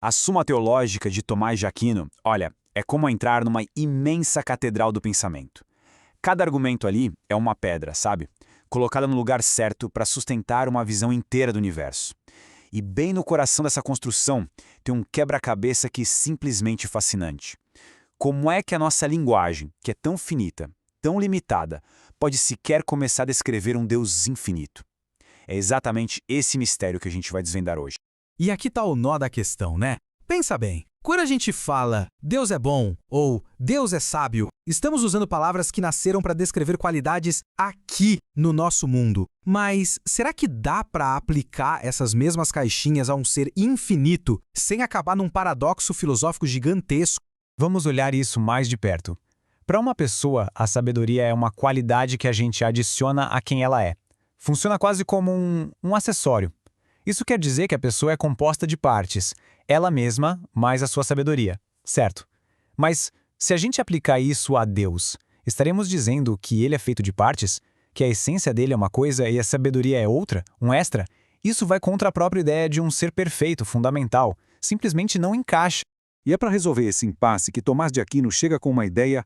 A Suma Teológica de Tomás de Aquino, olha, é como entrar numa imensa catedral do pensamento. Cada argumento ali é uma pedra, sabe? Colocada no lugar certo para sustentar uma visão inteira do universo. E bem no coração dessa construção tem um quebra-cabeça que é simplesmente fascinante. Como é que a nossa linguagem, que é tão finita, tão limitada, pode sequer começar a descrever um Deus infinito? É exatamente esse mistério que a gente vai desvendar hoje. E aqui tá o nó da questão, né? Pensa bem, quando a gente fala Deus é bom ou Deus é sábio, estamos usando palavras que nasceram para descrever qualidades aqui no nosso mundo. Mas será que dá para aplicar essas mesmas caixinhas a um ser infinito sem acabar num paradoxo filosófico gigantesco? Vamos olhar isso mais de perto. Para uma pessoa, a sabedoria é uma qualidade que a gente adiciona a quem ela é. Funciona quase como um acessório. Isso quer dizer que a pessoa é composta de partes, ela mesma mais a sua sabedoria, certo? Mas se a gente aplicar isso a Deus, estaremos dizendo que ele é feito de partes? Que a essência dele é uma coisa e a sabedoria é outra, um extra? Isso vai contra a própria ideia de um ser perfeito, fundamental. Simplesmente não encaixa. E é para resolver esse impasse que Tomás de Aquino chega com uma ideia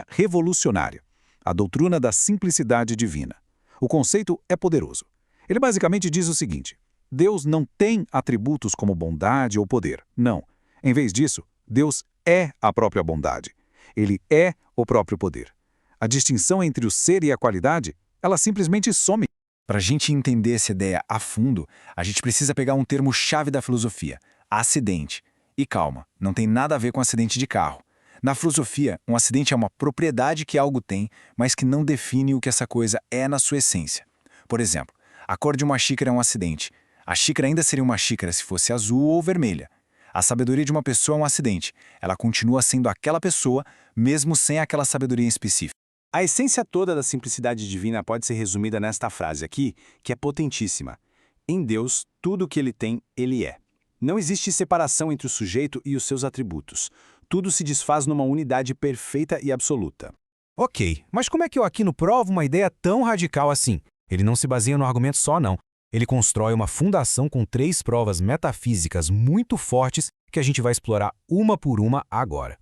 revolucionária: a doutrina da simplicidade divina. O conceito é poderoso. Ele basicamente diz o seguinte: Deus não tem atributos como bondade ou poder. Não. Em vez disso, Deus é a própria bondade. Ele é o próprio poder. A distinção entre o ser e a qualidade, ela simplesmente some. Para a gente entender essa ideia a fundo, a gente precisa pegar um termo-chave da filosofia: acidente. E calma, não tem nada a ver com acidente de carro. Na filosofia, um acidente é uma propriedade que algo tem, mas que não define o que essa coisa é na sua essência. Por exemplo, a cor de uma xícara é um acidente. A xícara ainda seria uma xícara se fosse azul ou vermelha. A sabedoria de uma pessoa é um acidente. Ela continua sendo aquela pessoa, mesmo sem aquela sabedoria em específico. A essência toda da simplicidade divina pode ser resumida nesta frase aqui, que é potentíssima. Em Deus, tudo o que ele tem, ele é. Não existe separação entre o sujeito e os seus atributos. Tudo se desfaz numa unidade perfeita e absoluta. Ok, mas como é que o Aquino prova uma ideia tão radical assim? Ele não se baseia no argumento só, não. Ele constrói uma fundação com 3 provas metafísicas muito fortes que a gente vai explorar uma por uma agora.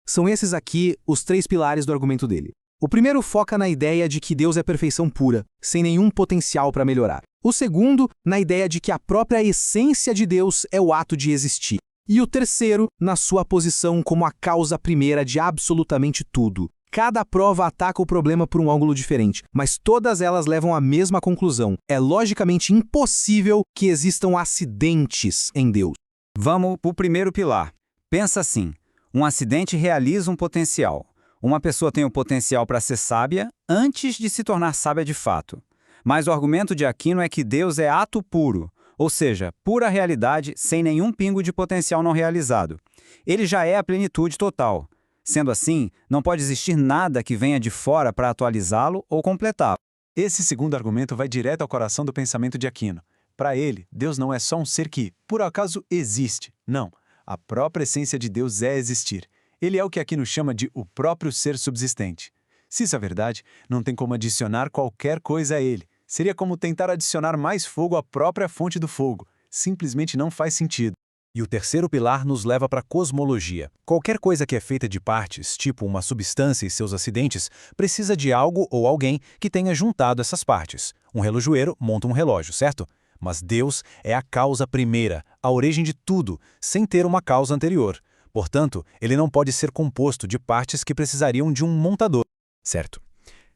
São esses aqui os 3 pilares do argumento dele. O primeiro foca na ideia de que Deus é perfeição pura, sem nenhum potencial para melhorar. O segundo, na ideia de que a própria essência de Deus é o ato de existir. E o terceiro, na sua posição como a causa primeira de absolutamente tudo. Cada prova ataca o problema por um ângulo diferente, mas todas elas levam à mesma conclusão. É logicamente impossível que existam acidentes em Deus. Vamos para o primeiro pilar. Pensa assim: um acidente realiza um potencial. Uma pessoa tem o potencial para ser sábia antes de se tornar sábia de fato. Mas o argumento de Aquino é que Deus é ato puro, ou seja, pura realidade sem nenhum pingo de potencial não realizado. Ele já é a plenitude total. Sendo assim, não pode existir nada que venha de fora para atualizá-lo ou completá-lo. Esse segundo argumento vai direto ao coração do pensamento de Aquino. Para ele, Deus não é só um ser que, por acaso, existe. Não. A própria essência de Deus é existir. Ele é o que Aquino chama de o próprio ser subsistente. Se isso é verdade, não tem como adicionar qualquer coisa a ele. Seria como tentar adicionar mais fogo à própria fonte do fogo. Simplesmente não faz sentido. E o terceiro pilar nos leva para a cosmologia. Qualquer coisa que é feita de partes, tipo uma substância e seus acidentes, precisa de algo ou alguém que tenha juntado essas partes. Um relojoeiro monta um relógio, certo? Mas Deus é a causa primeira, a origem de tudo, sem ter uma causa anterior. Portanto, ele não pode ser composto de partes que precisariam de um montador, certo?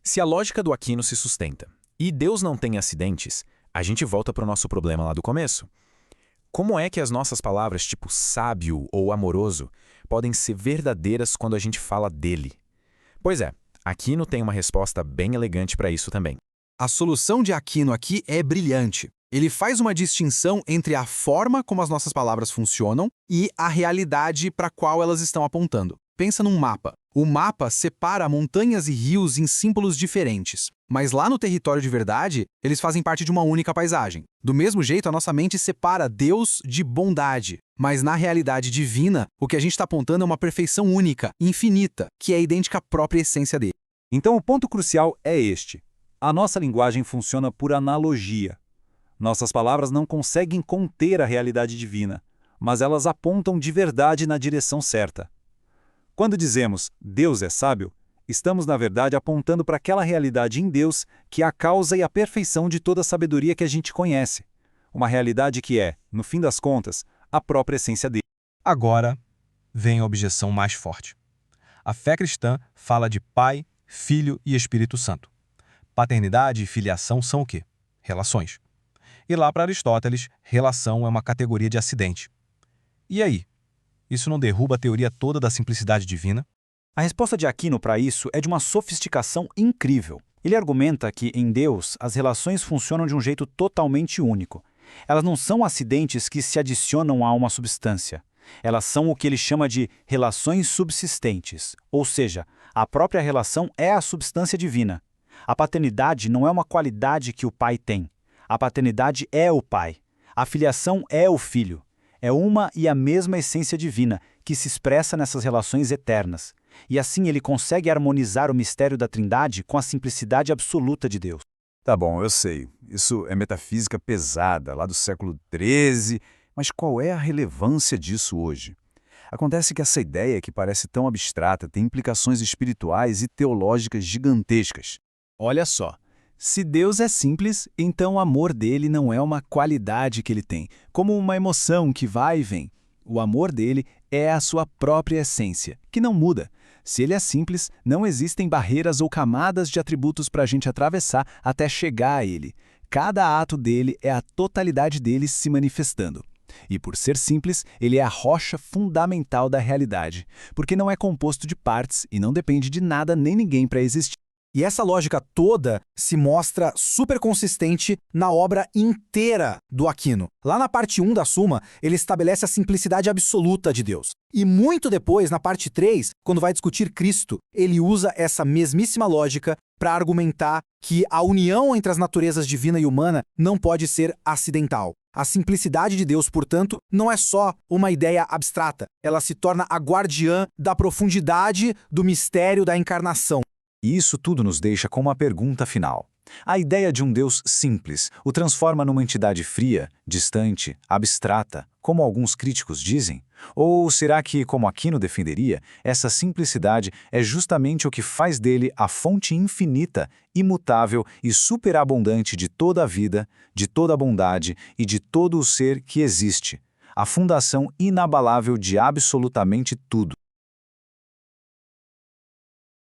Se a lógica do Aquino se sustenta e Deus não tem acidentes, a gente volta para o nosso problema lá do começo. Como é que as nossas palavras tipo sábio ou amoroso podem ser verdadeiras quando a gente fala dele? Pois é, Aquino tem uma resposta bem elegante para isso também. A solução de Aquino aqui é brilhante. Ele faz uma distinção entre a forma como as nossas palavras funcionam e a realidade para a qual elas estão apontando. Pensa num mapa. O mapa separa montanhas e rios em símbolos diferentes, mas lá no território de verdade, eles fazem parte de uma única paisagem. Do mesmo jeito, a nossa mente separa Deus de bondade, mas na realidade divina, o que a gente está apontando é uma perfeição única, infinita, que é idêntica à própria essência dele. Então o ponto crucial é este: a nossa linguagem funciona por analogia. Nossas palavras não conseguem conter a realidade divina, mas elas apontam de verdade na direção certa. Quando dizemos Deus é sábio, estamos, na verdade, apontando para aquela realidade em Deus que é a causa e a perfeição de toda a sabedoria que a gente conhece. Uma realidade que é, no fim das contas, a própria essência dele. Agora vem a objeção mais forte. A fé cristã fala de Pai, Filho e Espírito Santo. Paternidade e filiação são o quê? Relações. E lá para Aristóteles, relação é uma categoria de acidente. E aí? Isso não derruba a teoria toda da simplicidade divina? A resposta de Aquino para isso é de uma sofisticação incrível. Ele argumenta que, em Deus, as relações funcionam de um jeito totalmente único. Elas não são acidentes que se adicionam a uma substância. Elas são o que ele chama de relações subsistentes, ou seja, a própria relação é a substância divina. A paternidade não é uma qualidade que o pai tem. A paternidade é o pai. A filiação é o filho. É uma e a mesma essência divina que se expressa nessas relações eternas. E assim ele consegue harmonizar o mistério da Trindade com a simplicidade absoluta de Deus. Tá bom, eu sei. Isso é metafísica pesada, lá do século XIII, mas qual é a relevância disso hoje? Acontece que essa ideia, que parece tão abstrata, tem implicações espirituais e teológicas gigantescas. Olha só, se Deus é simples, então o amor dele não é uma qualidade que ele tem, como uma emoção que vai e vem. O amor dele é a sua própria essência, que não muda. Se ele é simples, não existem barreiras ou camadas de atributos para a gente atravessar até chegar a ele. Cada ato dele é a totalidade dele se manifestando. E por ser simples, ele é a rocha fundamental da realidade, porque não é composto de partes e não depende de nada nem ninguém para existir. E essa lógica toda se mostra super consistente na obra inteira do Aquino. Lá na parte 1 da Suma, ele estabelece a simplicidade absoluta de Deus. E muito depois, na parte 3, quando vai discutir Cristo, ele usa essa mesmíssima lógica para argumentar que a união entre as naturezas divina e humana não pode ser acidental. A simplicidade de Deus, portanto, não é só uma ideia abstrata. Ela se torna a guardiã da profundidade do mistério da encarnação. E isso tudo nos deixa com uma pergunta final. A ideia de um Deus simples o transforma numa entidade fria, distante, abstrata, como alguns críticos dizem? Ou será que, como Aquino defenderia, essa simplicidade é justamente o que faz dele a fonte infinita, imutável e superabundante de toda a vida, de toda a bondade e de todo o ser que existe, a fundação inabalável de absolutamente tudo?